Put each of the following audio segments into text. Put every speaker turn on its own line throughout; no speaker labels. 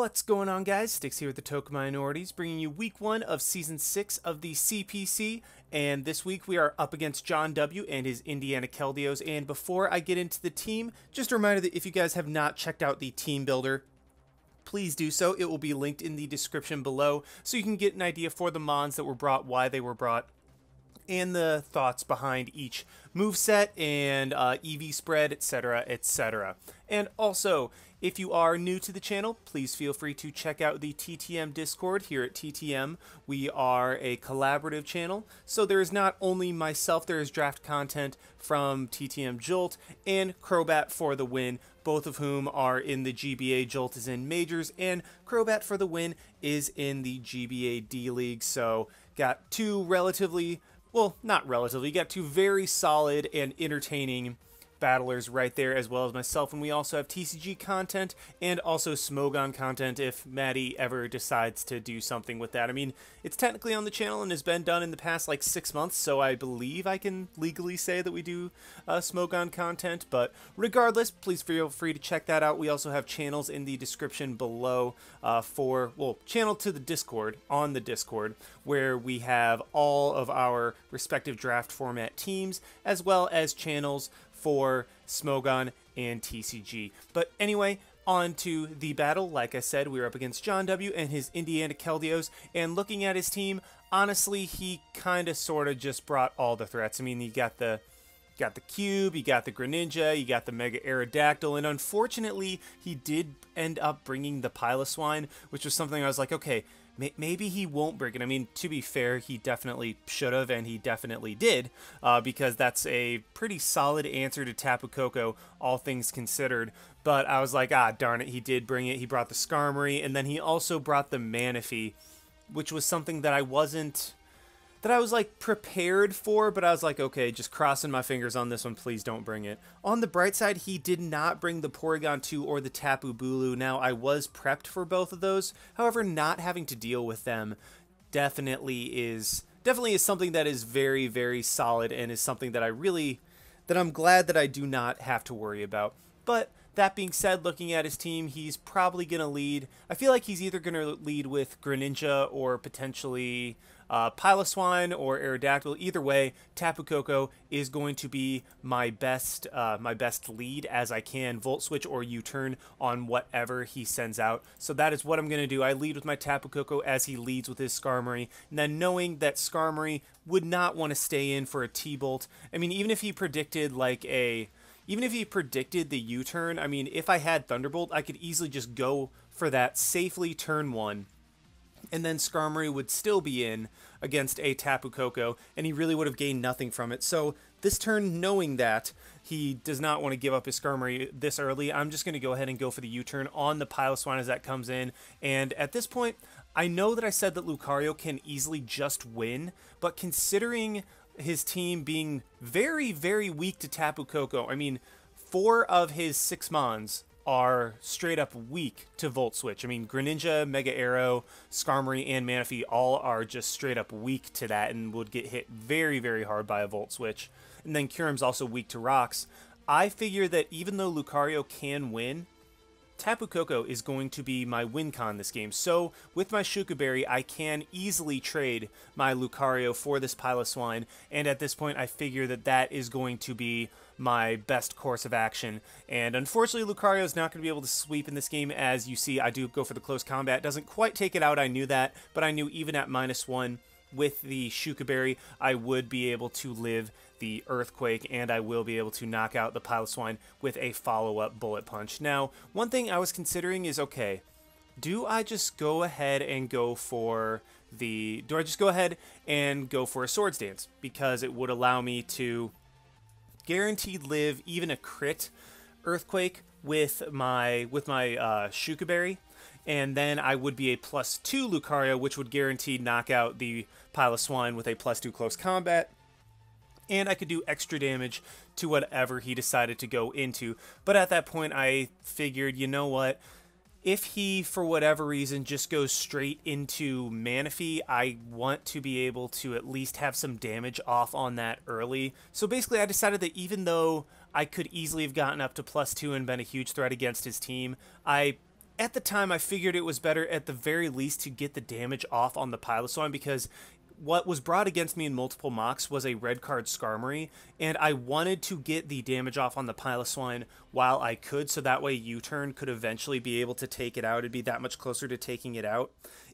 What's going on, guys? Styx here with the Token Minorities, bringing you week 1 of season 6 of the CPC. And this week we are up against John W. and his Indiana Keldeos. And before I get into the team, just a reminder that if you guys have not checked out the team builder, please do so. It will be linked in the description below, so you can get an idea for the mons that were brought, why they were brought, and the thoughts behind each moveset and EV spread, etc., etc. And also, if you are new to the channel, please feel free to check out the TTM Discord here at TTM. We are a collaborative channel, so there is not only myself, there is draft content from TTM Jolt and Crobat for the Win, both of whom are in the GBA. Jolt is in Majors, and Crobat for the Win is in the GBA D-League. So got two relatively, well, not relatively, you got two very solid and entertaining battlers right there, as well as myself. And we also have TCG content and also Smogon content if Maddie ever decides to do something with that. I mean, it's technically on the channel and has been done in the past like 6 months, so I believe I can legally say that we do Smogon content. But regardless, please feel free to check that out. We also have channels in the description below channel to the Discord, on the Discord, where we have all of our respective draft format teams, as well as channels for Smogon and TCG. But anyway, on to the battle. Like I said, we were up against John W. and his Indiana Keldeos, and looking at his team, honestly, he kind of sort of just brought all the threats. I mean, you got the Cube, you got the Greninja, you got the Mega Aerodactyl, and unfortunately, he did end up bringing the Piloswine, which was something I was like, okay, maybe he won't bring it. I mean, to be fair, he definitely should have, and he definitely did, because that's a pretty solid answer to Tapu Koko, all things considered. But I was like, ah, darn it, he did bring it. He brought the Skarmory, and then he also brought the Manaphy, which was something that I was like prepared for, but I was like, okay, just crossing my fingers on this one, please don't bring it. On the bright side, he did not bring the Porygon 2 or the Tapu Bulu. Now, I was prepped for both of those. However, not having to deal with them definitely is something that is very, very solid, and is something that I'm glad that I do not have to worry about. But that being said, looking at his team, he's probably going to lead. I feel like he's either going to lead with Greninja or potentially Piloswine or Aerodactyl. Either way, Tapu Koko is going to be my best lead, as I can Volt Switch or U-turn on whatever he sends out. So that is what I'm going to do. I lead with my Tapu Koko as he leads with his Skarmory. And then knowing that Skarmory would not want to stay in for a T-Bolt. I mean, even if he predicted the U-turn, I mean, if I had Thunderbolt, I could easily just go for that safely turn 1. And then Skarmory would still be in against a Tapu Koko, and he really would have gained nothing from it. So this turn, knowing that he does not want to give up his Skarmory this early, I'm just going to go ahead and go for the U-turn on the Piloswine as that comes in. And at this point, I know that I said that Lucario can easily just win, but considering his team being very, very weak to Tapu Koko, I mean, 4 of his 6 mons are straight up weak to Volt Switch. I mean, Greninja, Mega Arrow, Skarmory, and Manaphy all are just straight up weak to that and would get hit very, very hard by a Volt Switch. And then Kyurem's also weak to rocks. I figure that even though Lucario can win, Tapu Koko is going to be my win con this game. So with my Shuka Berry, I can easily trade my Lucario for this Piloswine, and at this point I figure that that is going to be my best course of action. And unfortunately, Lucario is not going to be able to sweep in this game. As you see, I do go for the close combat. Doesn't quite take it out, I knew that, but I knew even at -1 with the Shuka Berry, I would be able to live the Earthquake, and I will be able to knock out the Piloswine with a follow-up Bullet Punch. Now, one thing I was considering is, okay, do I just go ahead and go for a Swords Dance? Because it would allow me to guaranteed live even a crit Earthquake with my Shuka Berry, and then I would be a +2 Lucario, which would guaranteed knock out the Piloswine with a +2 close combat, and I could do extra damage to whatever he decided to go into. But at that point, I figured, you know what? If he, for whatever reason, just goes straight into Manaphy, I want to be able to at least have some damage off on that early. So basically, I decided that even though I could easily have gotten up to +2 and been a huge threat against his team, I at the time I figured it was better at the very least to get the damage off on the Piloswine, because what was brought against me in multiple mocks was a red card Skarmory, and I wanted to get the damage off on the Piloswine while I could, so that way U-turn could eventually be able to take it out. It'd be that much closer to taking it out.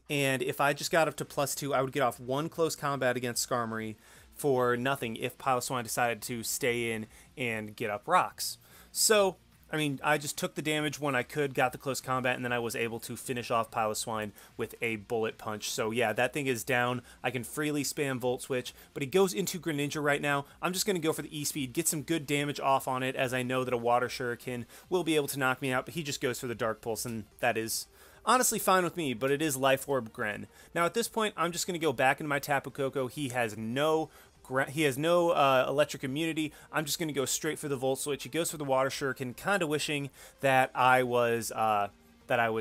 And if I just got up to +2, I would get off one close combat against Skarmory for nothing if Piloswine decided to stay in and get up rocks. So, I mean, I just took the damage when I could, got the close combat, and then I was able to finish off Piloswine with a bullet punch. So yeah, that thing is down. I can freely spam Volt Switch, but he goes into Greninja right now. I'm just going to go for the E-Speed, get some good damage off on it, as I know that a Water Shuriken will be able to knock me out, but he just goes for the Dark Pulse, and that is honestly fine with me, but it is Life Orb Gren. Now at this point, I'm just going to go back into my Tapu Koko. He has no electric immunity. I'm just going to go straight for the Volt Switch. He goes for the Water Shuriken, kind of wishing that I was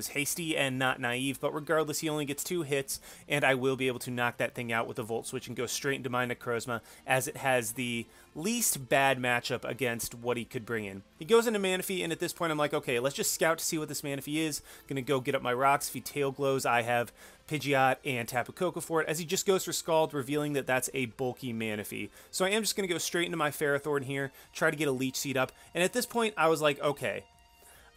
hasty and not naive, but regardless, he only gets 2 hits, and I will be able to knock that thing out with the Volt Switch and go straight into my Necrozma, as it has the least bad matchup against what he could bring in. He goes into Manaphy, and at this point I'm like, okay, let's just scout to see what this Manaphy is. Gonna go get up my rocks. If he Tail Glows, I have Pidgeot and Tapu Koko for it, as he just goes for Scald, revealing that that's a bulky Manaphy. So I am just going to go straight into my Ferrothorn here, try to get a Leech Seed up, and at this point I was like, okay,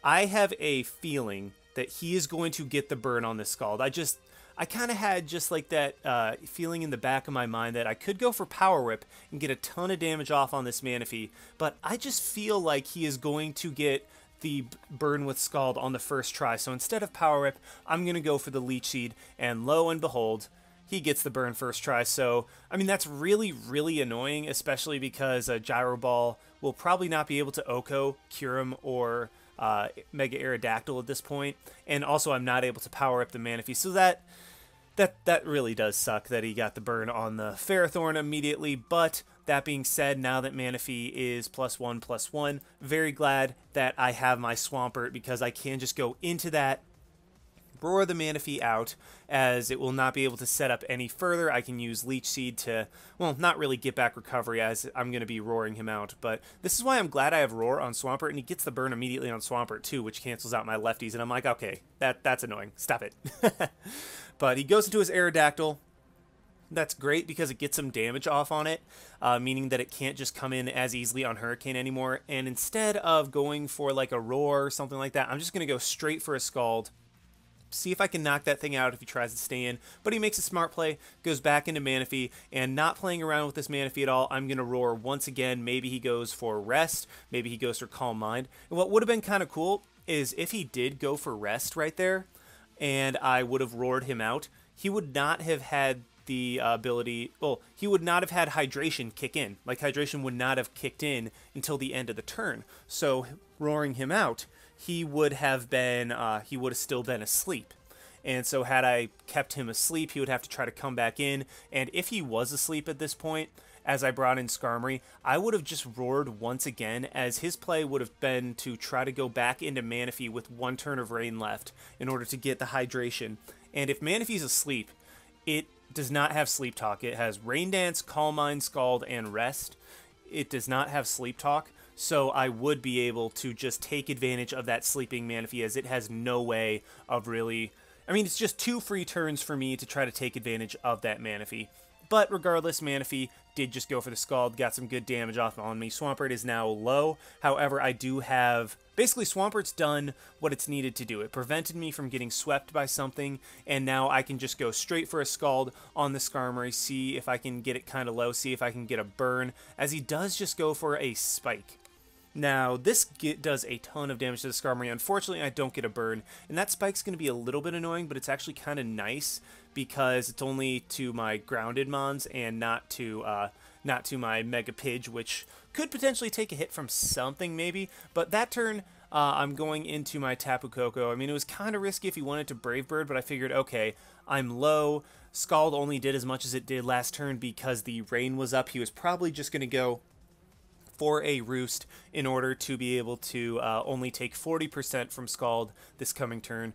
I have a feeling that he is going to get the burn on this Scald. I kind of had just like that feeling in the back of my mind that I could go for Power Whip and get a ton of damage off on this Manaphy, but I just feel like he is going to get the burn with Scald on the first try. So instead of Power Whip, I'm going to go for the Leech Seed, and lo and behold, he gets the burn first try. So, I mean, that's really, really annoying, especially because Gyro Ball will probably not be able to OHKO, Kyurem, or Mega Aerodactyl at this point, and also I'm not able to Power Up the Manaphy, so that really does suck that he got the burn on the Ferrothorn immediately. But that being said, now that Manaphy is +1/+1, very glad that I have my Swampert, because I can just go into that, roar the Manaphy out, as it will not be able to set up any further. I can use Leech Seed to, well, not really get back recovery, as I'm going to be roaring him out. But this is why I'm glad I have Roar on Swampert, and he gets the burn immediately on Swampert too, which cancels out my lefties, and I'm like, okay, that's annoying. Stop it. But he goes into his Aerodactyl. That's great because it gets some damage off on it, meaning that it can't just come in as easily on Hurricane anymore. And instead of going for like a Roar or something like that, I'm just going to go straight for a Scald, see if I can knock that thing out if he tries to stay in. But he makes a smart play, goes back into Manaphy, and not playing around with this Manaphy at all, I'm going to Roar once again. Maybe he goes for Rest, maybe he goes for Calm Mind. And what would have been kind of cool is if he did go for Rest right there, and I would have roared him out, he would not have had the ability, well, he would not have had Hydration kick in. Like, Hydration would not have kicked in until the end of the turn. So, roaring him out, he would have still been asleep. And so had I kept him asleep, he would have to try to come back in. And if he was asleep at this point, as I brought in Skarmory, I would have just roared once again, as his play would have been to try to go back into Manaphy with 1 turn of Rain left in order to get the Hydration. And if Manaphy's asleep, it does not have Sleep Talk. It has Rain Dance, Calm Mind, Scald, and Rest. It does not have Sleep Talk, so I would be able to just take advantage of that sleeping Manaphy, as it has no way of really... I mean, it's just 2 free turns for me to try to take advantage of that Manaphy. But regardless, Manaphy did just go for the Scald, got some good damage off on me. Swampert is now low. However, I do have... Basically, Swampert's done what it's needed to do. It prevented me from getting swept by something, and now I can just go straight for a Scald on the Skarmory, see if I can get it kind of low, see if I can get a burn, as he does just go for a Spike. Now, this does a ton of damage to the Skarmory. Unfortunately, I don't get a burn, and that Spike's going to be a little bit annoying, but it's actually kind of nice because it's only to my grounded mons and not to my Mega Pidge, which could potentially take a hit from something maybe. But that turn, I'm going into my Tapu Koko. I mean, it was kind of risky if he wanted to Brave Bird, but I figured, okay, I'm low. Scald only did as much as it did last turn because the rain was up. He was probably just going to go for a Roost in order to be able to only take 40% from Scald this coming turn.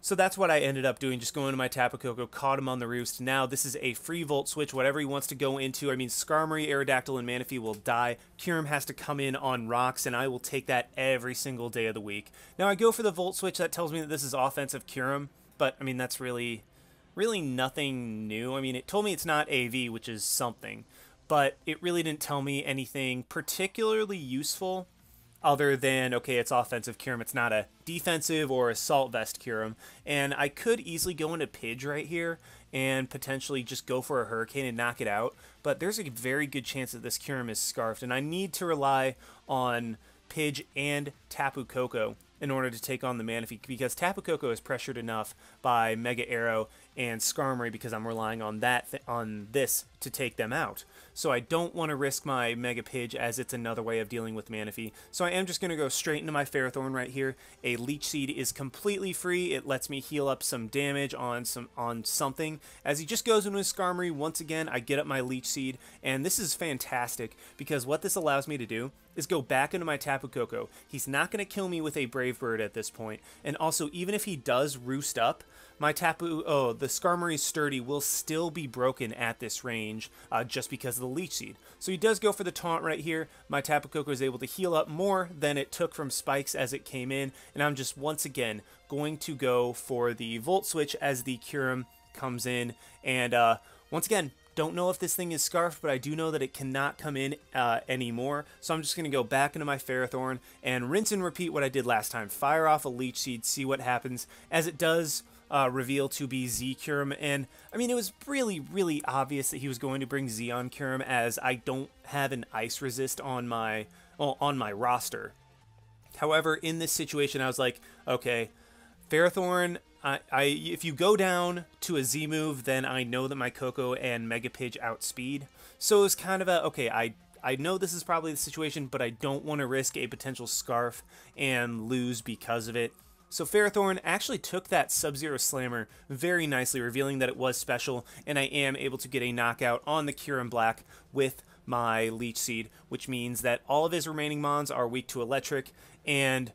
So that's what I ended up doing, just going to my Tapu Koko, caught him on the roost. Now this is a free Volt Switch, whatever he wants to go into. I mean, Skarmory, Aerodactyl, and Manaphy will die. Kyurem has to come in on rocks, and I will take that every single day of the week. Now I go for the Volt Switch, that tells me that this is offensive Kyurem, but I mean, that's really nothing new. I mean, it told me it's not AV, which is something, but it really didn't tell me anything particularly useful other than, okay, it's offensive Kyurem, it's not a defensive or assault vest Kyurem. And I could easily go into Pidge right here and potentially just go for a Hurricane and knock it out, but there's a very good chance that this Kyurem is Scarfed, and I need to rely on Pidge and Tapu Koko in order to take on the Manaphy, because Tapu Koko is pressured enough by Mega Arrow and Skarmory because I'm relying on on this to take them out. So I don't want to risk my Mega Pidge, as it's another way of dealing with Manaphy. So I am just going to go straight into my Ferrothorn right here. A Leech Seed is completely free. It lets me heal up some damage on something. As he just goes into his Skarmory, once again, I get up my Leech Seed, and this is fantastic because what this allows me to do is go back into my Tapu Koko. He's not going to kill me with a Brave Bird at this point, and also even if he does roost up, my the Skarmory Sturdy will still be broken at this range just because of the Leech Seed. So he does go for the taunt right here. My Tapu Koko is able to heal up more than it took from Spikes as it came in, and I'm just once again going to go for the Volt Switch as the Kyurem comes in, and once again, don't know if this thing is Scarfed, but I do know that it cannot come in anymore. So I'm just going to go back into my Ferrothorn and rinse and repeat what I did last time. Fire off a Leech Seed, see what happens, as it does reveal to be Z Kyurem. And I mean, it was really obvious that he was going to bring Z on Kyurem, as I don't have an Ice Resist on my roster. However, in this situation, I was like, okay, Ferrothorn, if you go down to a Z move, then I know that my Koko and Mega Pidge outspeed. So it was kind of a, okay, I know this is probably the situation, but I don't want to risk a potential Scarf and lose because of it. So Ferrothorn actually took that Sub-Zero Slammer very nicely, revealing that it was special, and I am able to get a knockout on the Kyurem Black with my Leech Seed, which means that all of his remaining Mons are weak to Electric, and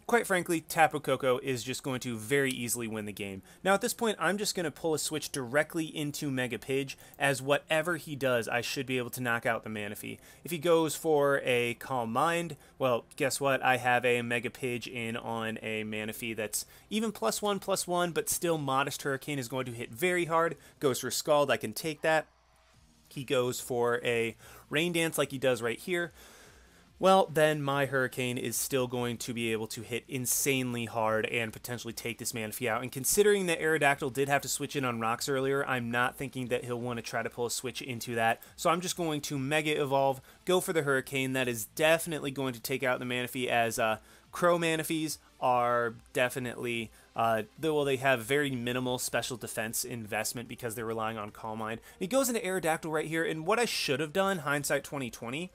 quite frankly, Tapu Koko is just going to very easily win the game. Now at this point, I'm just going to pull a switch directly into Mega Pidge, as whatever he does, I should be able to knock out the Manaphy. If he goes for a Calm Mind, well, guess what? I have a Mega Pidge in on a Manaphy that's even +1/+1, but still Modest Hurricane is going to hit very hard. Goes for Scald, I can take that. He goes for a Rain Dance like he does right here. Well, then my Hurricane is still going to be able to hit insanely hard and potentially take this Manaphy out. And considering that Aerodactyl did have to switch in on rocks earlier, I'm not thinking that he'll want to try to pull a switch into that. So I'm just going to Mega Evolve, go for the Hurricane. That is definitely going to take out the Manaphy, as Crow Manaphys are definitely, well, they have very minimal special defense investment because they're relying on Calm Mind. He goes into Aerodactyl right here, and what I should have done, hindsight 2020,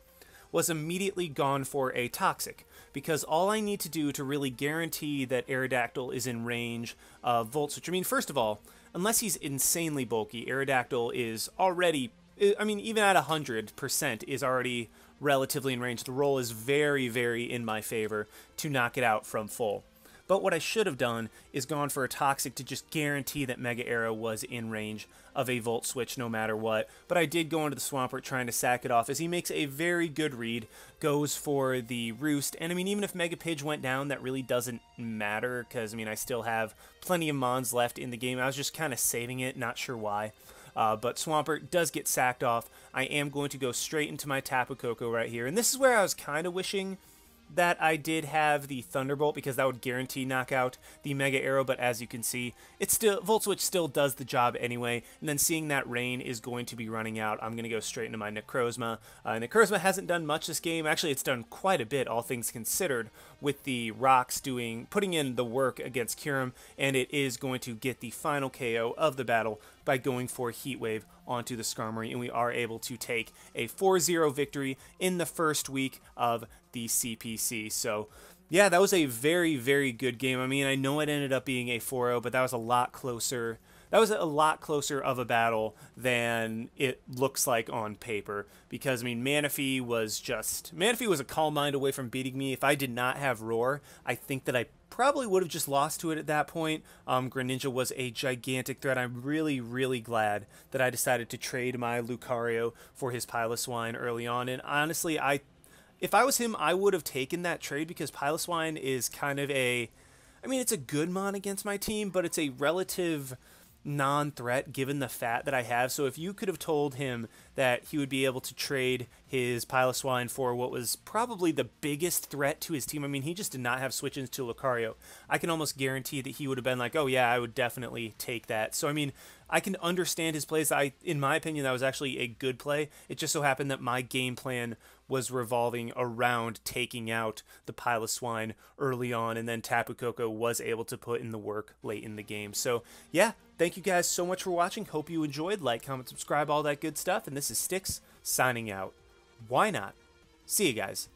was immediately gone for a Toxic, because all I need to do to really guarantee that Aerodactyl is in range of Volt Switch, I mean, first of all, unless he's insanely bulky, Aerodactyl is already, I mean, even at 100% is already relatively in range. The roll is very in my favor to knock it out from full. But what I should have done is gone for a Toxic to just guarantee that Mega Arrow was in range of a Volt Switch no matter what. But I did go into the Swampert trying to sack it off, as he makes a very good read, goes for the Roost. And I mean, even if Mega Pidge went down, that really doesn't matter, because I mean, I still have plenty of Mons left in the game. I was just kind of saving it, not sure why. But Swampert does get sacked off. I am going to go straight into my Tapu Koko right here. And this is where I was kind of wishing that I did have the Thunderbolt, because that would guarantee knockout the Mega Arrow, but as you can see, it's still, Volt Switch still does the job anyway, and then seeing that Rain is going to be running out, I'm going to go straight into my Necrozma. Necrozma hasn't done much this game. Actually, it's done quite a bit, all things considered, with the rocks putting in the work against Kyurem, and it is going to get the final KO of the battle by going for Heat Wave onto the Skarmory, and we are able to take a 4-0 victory in the first week of the CPC. So yeah, that was a very good game. I mean, I know it ended up being a 4-0, but that was a lot closer that was a lot closer of a battle than it looks like on paper. Because I mean, Manaphy was a calm mind away from beating me. If I did not have Roar, I think that I probably would have just lost to it at that point. Greninja was a gigantic threat. I'm really, really glad that I decided to trade my Lucario for his Piloswine early on. And honestly, if I was him, I would have taken that trade because Piloswine is kind of it's a good mon against my team, but it's a relative non-threat given the fat that I have. So if you could have told him that he would be able to trade his Piloswine for what was probably the biggest threat to his team, I mean, he just did not have switch-ins to Lucario, I can almost guarantee that he would have been like, oh yeah, I would definitely take that. So I mean, I can understand his plays. In my opinion, that was actually a good play. It just so happened that my game plan was revolving around taking out the Piloswine early on, and then Tapu Koko was able to put in the work late in the game. So yeah, thank you guys so much for watching. Hope you enjoyed. Like, comment, subscribe, all that good stuff. And this is Styx signing out. Why not? See you guys.